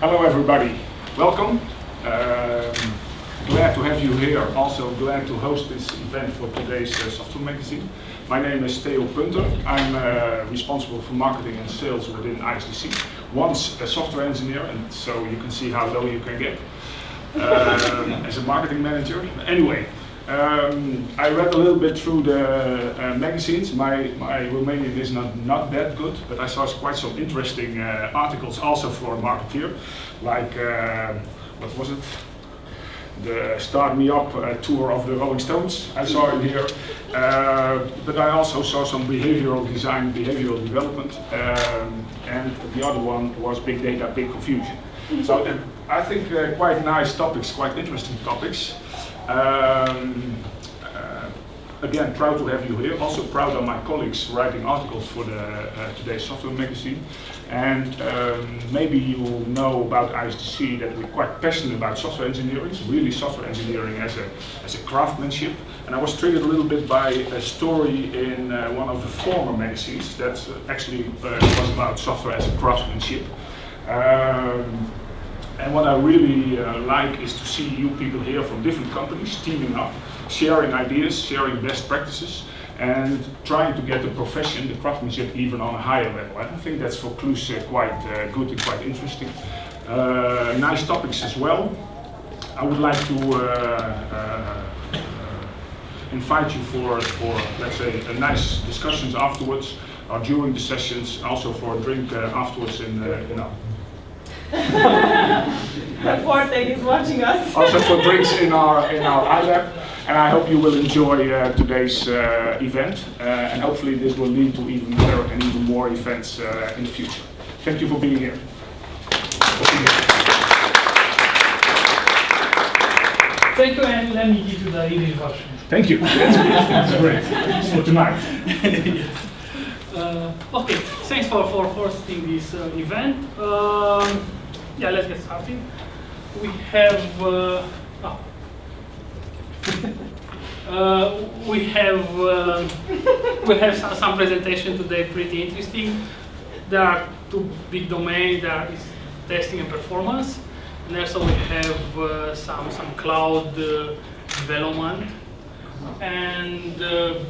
Hello everybody, welcome. Glad to have you here, also glad to host this event for today's software magazine. My name is Theo Punter. I'm responsible for marketing and sales within ISDC. Once a software engineer, and so you can see how low you can get as a marketing manager. Anyway, I read a little bit through the magazines. My Romanian is not that good, but I saw quite some interesting articles also for a marketeer, like, what was it? The Start Me Up tour of the Rolling Stones, I saw it here. But I also saw some behavioral design, behavioral development, and the other one was big data, big confusion. So I think quite nice topics, quite interesting topics. Again, proud to have you here. Also proud of my colleagues writing articles for the today's software magazine. And maybe you know about ISDC that we're quite passionate about software engineering, really software engineering as a craftsmanship. And I was triggered a little bit by a story in one of the former magazines that actually was about software as a craftsmanship. And what I really like is to see you people here from different companies teaming up, sharing ideas, sharing best practices, and trying to get the profession, the craftsmanship, even on a higher level. I think that's for Clues quite good and quite interesting. Nice topics as well. I would like to invite you for let's say a nice discussions afterwards or during the sessions, also for a drink afterwards in Forte is watching us. Also for drinks in our iLab, and I hope you will enjoy today's event, and hopefully this will lead to even better and even more events in the future. Thank you for being here. Thank you, and let me give you the English version. Thank you. That's great. For tonight. Okay, thanks for hosting this event. Yeah, let's get started. We have we have some presentation today, pretty interesting. There are two big domains. There is testing and performance, and also we have some cloud development. And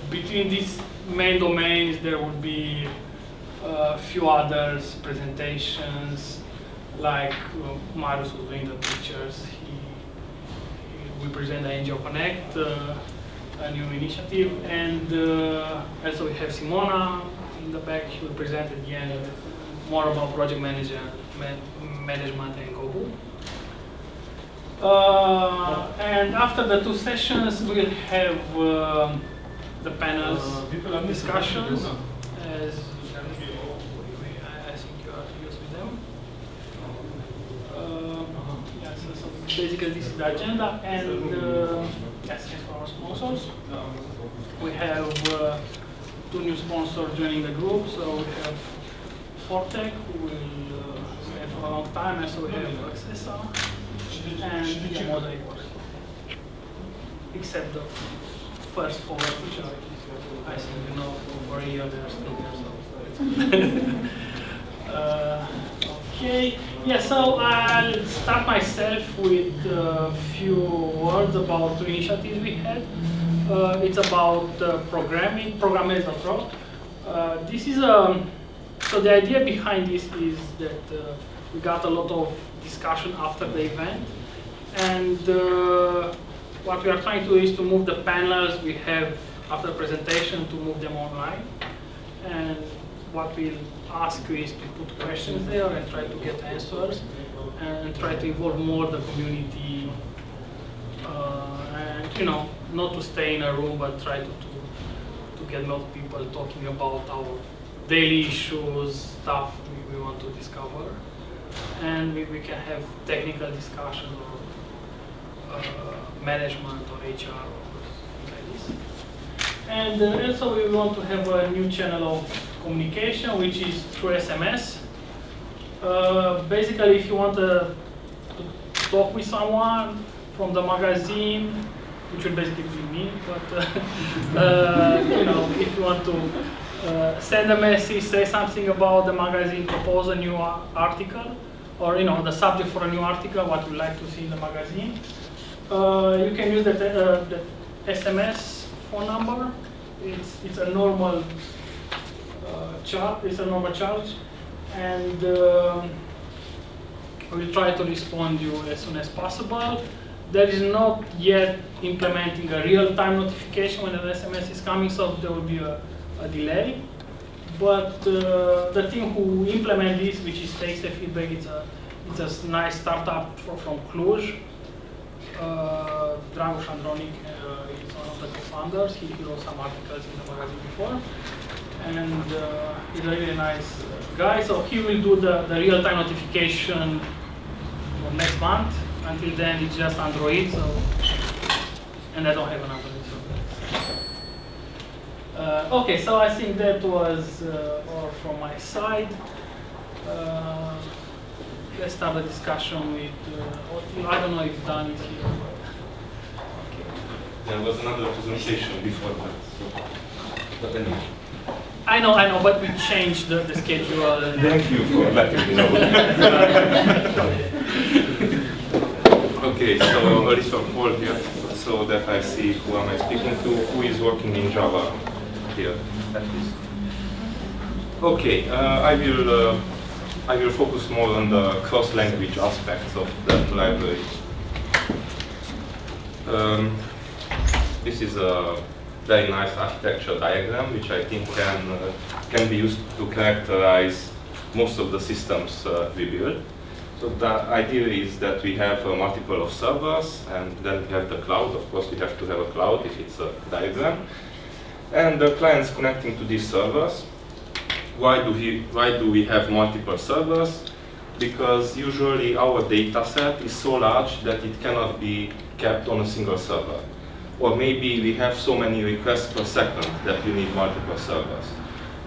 between these main domains, there will be a few others presentations, like Marius was doing the pictures. We present the NGO Connect, a new initiative, and also we have Simona in the back. She will present at the end more about project management and Kobu. And after the two sessions, we'll have the panel's discussions. As I think you are used with them. Yeah, so basically this is the agenda, and yes, thanks for our sponsors. We have two new sponsors joining the group. So we have Fortec, who will stay for a long time, and so we have Accessa and yeah, Mosaic, except the first four, which are, I think you know, for a year they're still there. So. Okay, yeah, so I'll start myself with a few words about two initiatives we had. It's about programming, programmers.ro. This is so the idea behind this is that we got a lot of discussion after the event, and what we are trying to do is to move the panels we have after the presentation to move them online. And what we'll ask you is to put questions there and try to get answers and try to involve more the community, and you know, not to stay in a room but try to get more people talking about our daily issues, stuff we want to discover, and we can have technical discussions or management or HR or something like this. And also we want to have a new channel of communication, which is through SMS. Basically, if you want to talk with someone from the magazine, which will basically be me, but you know, if you want to send a message, say something about the magazine, propose a new article, or the subject for a new article, what you like to see in the magazine. You can use the SMS phone number. It's a normal charge. It's a normal charge, and we'll try to respond you as soon as possible. There is not yet implementing a real-time notification when an SMS is coming, so there will be a delay. But the team who implement this, which is Takes the Feedback, it's a nice startup from Cluj. Dragoș Andronic is one of the co-founders. He wrote some articles in the magazine before. And he's a really nice guy. So he will do the real-time notification for next month. Until then, it's just Android. So, and I don't have an Android. So okay, so I think that was all from my side. Let's start the discussion with, I don't know if Dan is here. Okay. There was another presentation before that, so. But anyway. I know, but we changed the schedule. And thank you for letting me know. Okay, so a list of all here, so that I see who am I speaking to, who is working in Java here, at least. Okay, I will focus more on the cross-language aspects of that library. This is a very nice architecture diagram, which I think can be used to characterize most of the systems we build. So the idea is that we have a multiple of servers, and then we have the cloud. Of course, we have to have a cloud if it's a diagram. And the clients connecting to these servers. Why do we have multiple servers? Because usually our data set is so large that it cannot be kept on a single server. Or maybe we have so many requests per second that we need multiple servers.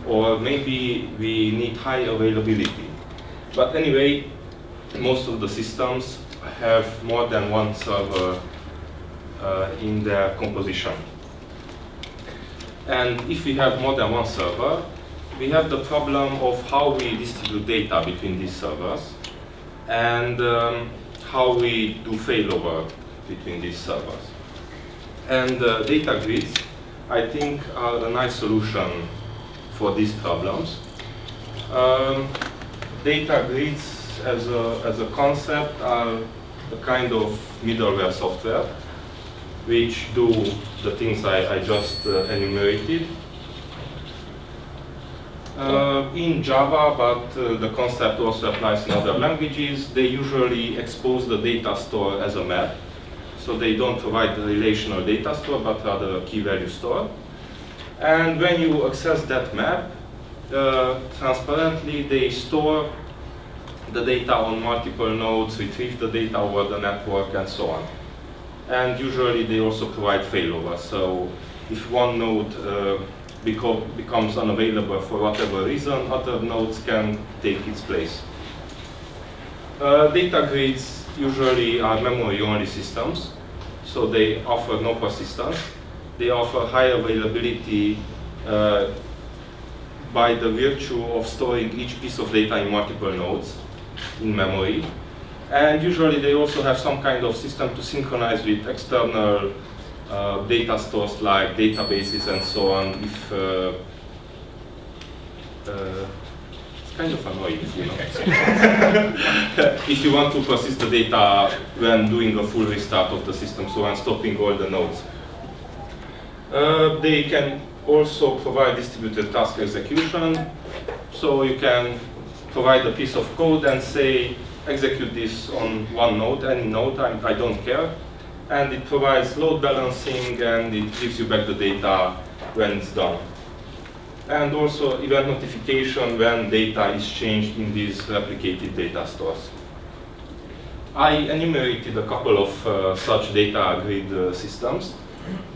Or maybe we need high availability. But anyway, most of the systems have more than one server in their composition. And if we have more than one server, we have the problem of how we distribute data between these servers and how we do failover between these servers. And data grids, I think, are a nice solution for these problems. Data grids as a concept are a kind of middleware software which do the things I just enumerated. In Java, but the concept also applies in other languages, they usually expose the data store as a map. So they don't provide the relational data store, but rather a key value store. And when you access that map, transparently they store the data on multiple nodes, retrieve the data over the network, and so on. And usually they also provide failover. So if one node becomes unavailable for whatever reason, other nodes can take its place. Data grids usually are memory-only systems, so they offer no persistence. They offer high availability by the virtue of storing each piece of data in multiple nodes in memory. And usually they also have some kind of system to synchronize with external data stores like databases and so on. If it's kind of annoying, you know. If you want to persist the data when doing a full restart of the system, so when stopping all the nodes. They can also provide distributed task execution, so you can provide a piece of code and say, execute this on one node, any node, I don't care. And it provides load balancing, and it gives you back the data when it's done. And also event notification when data is changed in these replicated data stores. I enumerated a couple of such data grid systems.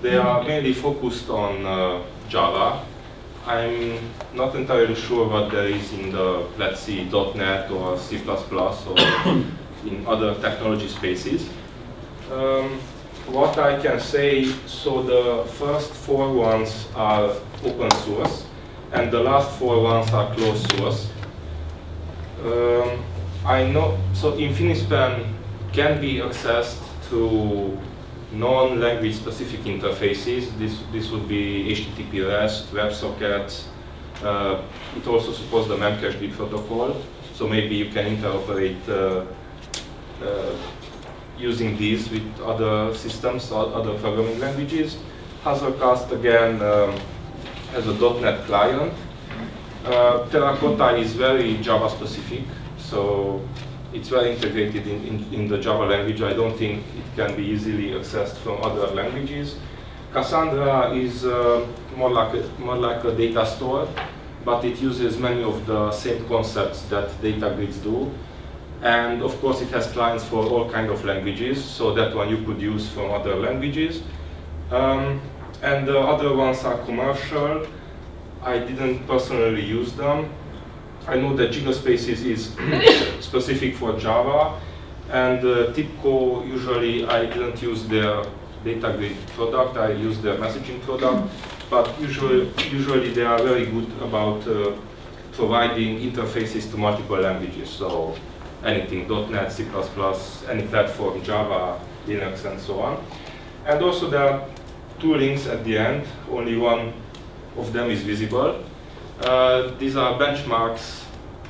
They are mainly focused on Java. I'm not entirely sure what there is in the, let's see, .NET or C++ or in other technology spaces. What I can say, so the first 4 ones are open source, and the last 4 ones are closed source. I know, so InfiniSpan can be accessed through non-language specific interfaces. This would be HTTP REST, WebSockets. It also supports the memcached protocol, so maybe you can interoperate using these with other systems or other programming languages. Hazelcast again has a .NET client. Terracotta is very Java specific, so it's very integrated in the Java language. I don't think it can be easily accessed from other languages. Cassandra is more like a data store, but it uses many of the same concepts that data grids do. And of course, it has clients for all kinds of languages, so that one you could use from other languages. And the other ones are commercial. I didn't personally use them. I know that Gigaspaces is specific for Java, and TIBCO, usually I didn't use their data grid product, I use their messaging product, but usually they are very good about providing interfaces to multiple languages, so anything, .NET, C++, any platform, Java, Linux, and so on. And also there are two links at the end, only one of them is visible. These are benchmarks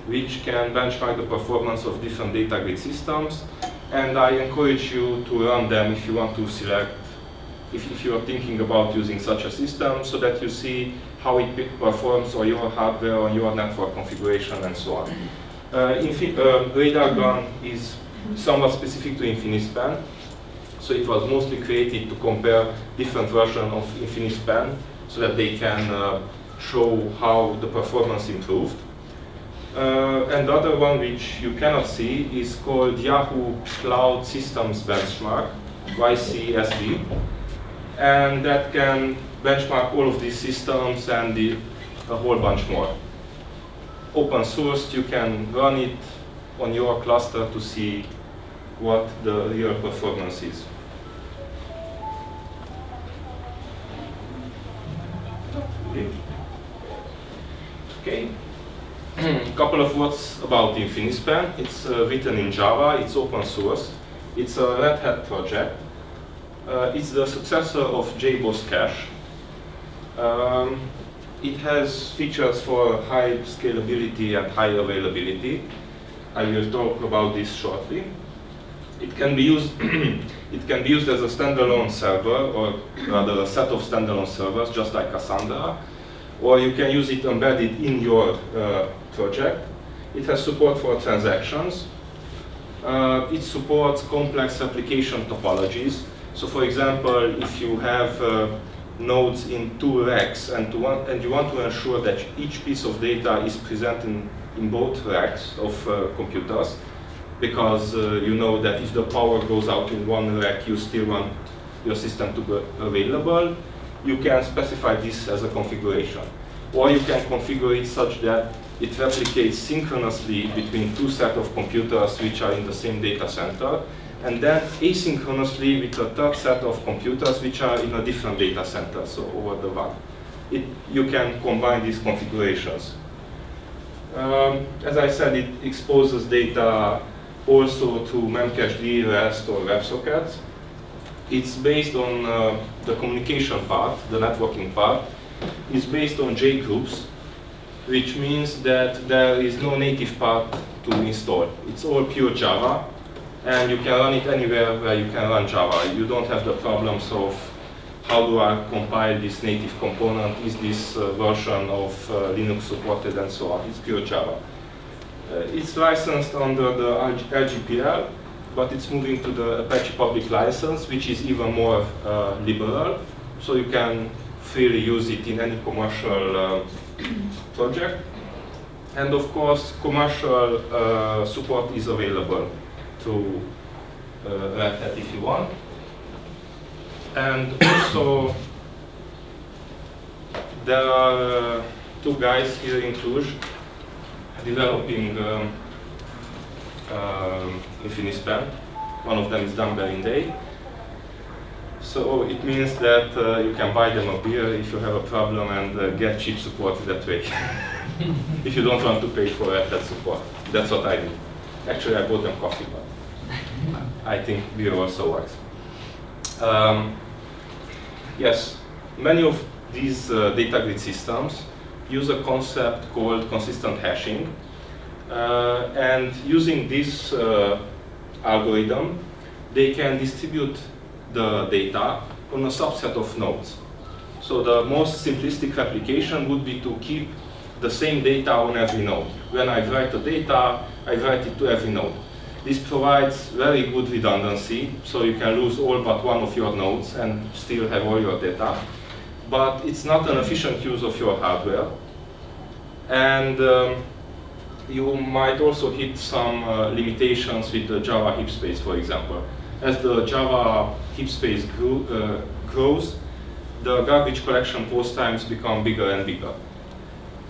which can benchmark the performance of different data grid systems, and I encourage you to run them if you want to select, if you are thinking about using such a system, so that you see how it performs on your hardware, on your network configuration, and so on. Radar Gun is somewhat specific to InfiniSpan, so it was mostly created to compare different versions of InfiniSpan so that they can show how the performance improved. And the other one which you cannot see is called Yahoo Cloud Systems Benchmark, YCSB, and that can benchmark all of these systems and a whole bunch more. Open source, you can run it on your cluster to see what the real performance is. Okay. A couple of words about InfiniSpan. It's written in Java, it's open source. It's a Red Hat project. It's the successor of JBoss Cache. It has features for high scalability and high availability. I will talk about this shortly. It can be used it can be used as a standalone server, or rather a set of standalone servers, just like Cassandra, or you can use it embedded in your project. It has support for transactions. It supports complex application topologies. So for example, if you have nodes in 2 racks and you want to ensure that each piece of data is present in both racks of computers, because you know that if the power goes out in one rack, you still want your system to be available, you can specify this as a configuration. Or you can configure it such that it replicates synchronously between 2 sets of computers which are in the same data center, and then asynchronously with a third set of computers which are in a different data center, so over the WAN. You can combine these configurations. As I said, it exposes data also to memcached, REST, or WebSockets. It's based on the communication part, the networking part. It's based on JGroups, which means that there is no native part to install. It's all pure Java, and you can run it anywhere where you can run Java. You don't have the problems of how do I compile this native component, is this version of Linux supported, and so on. It's pure Java. It's licensed under the LGPL, but it's moving to the Apache public license, which is even more liberal, so you can freely use it in any commercial project. And of course, commercial support is available to Red Hat if you want. And also, there are 2 guys here in Cluj developing InfiniSpan. One of them is Dan Berindei. So it means that you can buy them a beer if you have a problem and get cheap support that way. If you don't want to pay for Red Hat support. That's what I do. Actually, I bought them coffee, but I think beer also works. Yes, many of these data grid systems use a concept called consistent hashing. And using this algorithm, they can distribute the data on a subset of nodes. So the most simplistic application would be to keep the same data on every node. When I write the data, I write it to every node. This provides very good redundancy, so you can lose all but one of your nodes and still have all your data. But it's not an efficient use of your hardware. And you might also hit some limitations with the Java heap space, for example. As the Java heap space grows, the garbage collection post times become bigger and bigger.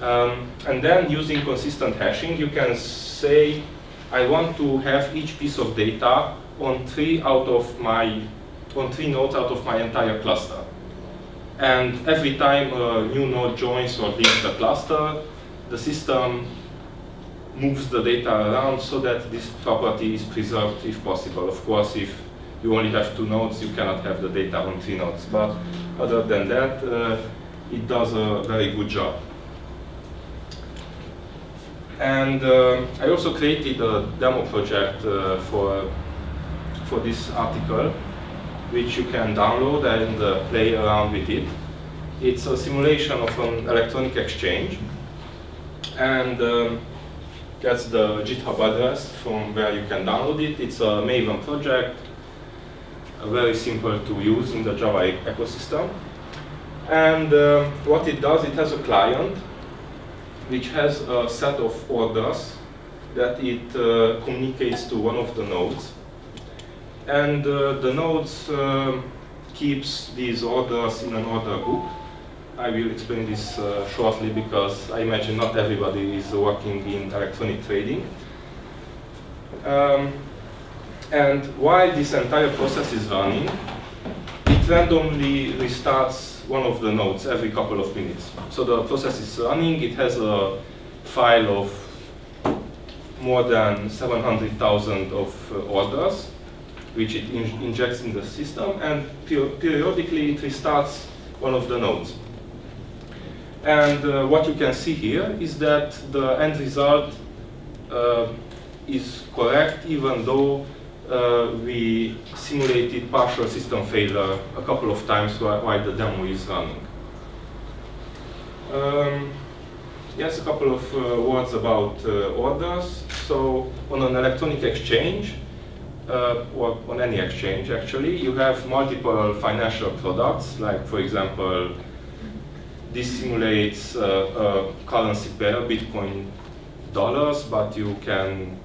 And then using consistent hashing, you can say, I want to have each piece of data on 3 nodes out of my entire cluster. And every time a new node joins or leaves the cluster, the system moves the data around so that this property is preserved if possible. Of course, if you only have 2 nodes, you cannot have the data on 3 nodes. But other than that, it does a very good job. And I also created a demo project for this article, which you can download and play around with it. It's a simulation of an electronic exchange. And that's the GitHub address from where you can download it. It's a Maven project, very simple to use in the Java ecosystem. And what it does, it has a client which has a set of orders that it communicates to one of the nodes. And the nodes keeps these orders in an order book. I will explain this shortly because I imagine not everybody is working in electronic trading. And while this entire process is running, it randomly restarts one of the nodes every couple of minutes. So the process is running, it has a file of more than 700,000 of orders, which it injects in the system, and periodically it restarts one of the nodes. And what you can see here is that the end result is correct, even though we simulated partial system failure a couple of times while the demo is running. Yes, a couple of words about orders. So on an electronic exchange, or on any exchange actually, you have multiple financial products, like for example, this simulates a currency pair, Bitcoin dollars, but you can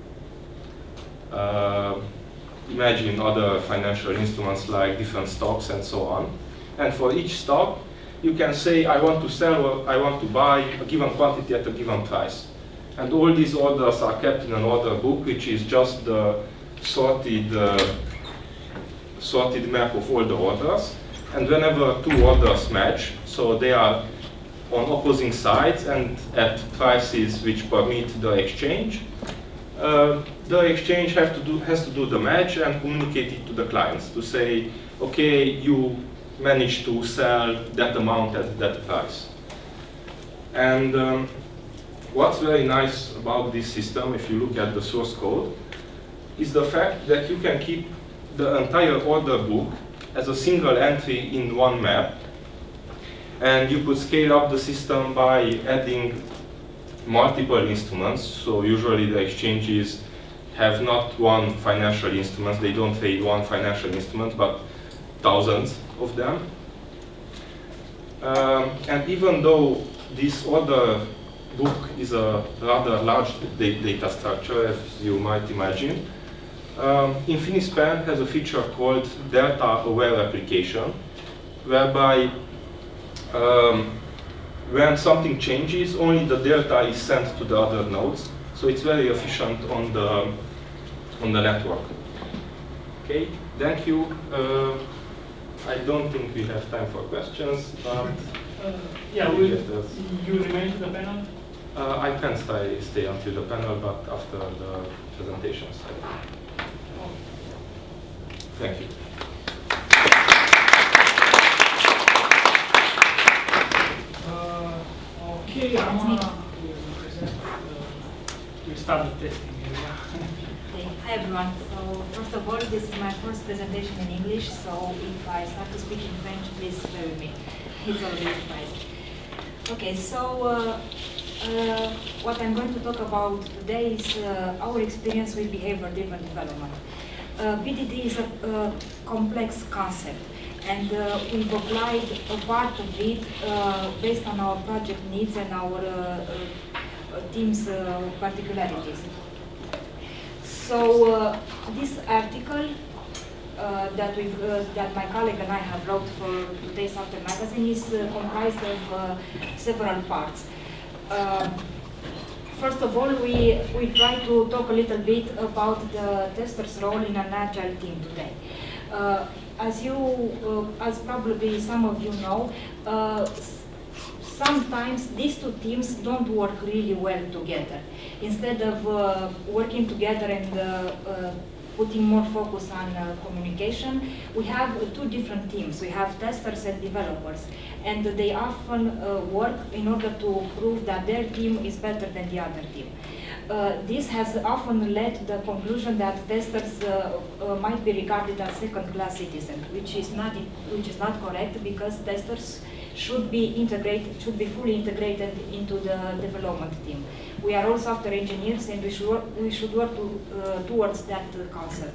imagine other financial instruments like different stocks and so on. And for each stock, you can say, I want to sell or I want to buy a given quantity at a given price. And all these orders are kept in an order book, which is just the sorted map of all the orders. And whenever 2 orders match, so they are on opposing sides and at prices which permit the exchange, the exchange has to do the match and communicate it to the clients to say, okay, you managed to sell that amount at that price. And what's very nice about this system, if you look at the source code, is the fact that you can keep the entire order book as a single entry in one map. And you could scale up the system by adding multiple instruments. So usually the exchanges have not one financial instrument. They don't trade one financial instrument, but thousands of them. And even though this order book is a rather large data structure, as you might imagine, Infinispan has a feature called delta-aware application, whereby when something changes, only the delta is sent to the other nodes. So it's very efficient on the network. Okay, thank you. I don't think we have time for questions, but yeah, you remain to the panel. I can stay until the panel, but after the presentations. Thank you. Okay, I'm gonna present. We start the testing area. Okay. Hi everyone. So first of all, this is my first presentation in English. So if I start to speak in French, please bear with me. It's already a surprise. Okay. So what I'm going to talk about today is our experience with behavior-driven development. BDD is a complex concept, and we've applied a part of it based on our project needs and our team's particularities. So this article that my colleague and I have wrote for today's Software magazine is comprised of several parts. First of all, we try to talk a little bit about the tester's role in an agile team today. As probably some of you know, sometimes these two teams don't work really well together. Instead of working together and putting more focus on communication, we have two different teams. We have testers and developers, and they often work in order to prove that their team is better than the other team. This has often led to the conclusion that testers might be regarded as second-class citizens, which is not correct, because testers should be fully integrated into the development team. We are all software engineers, and we should work towards that concept.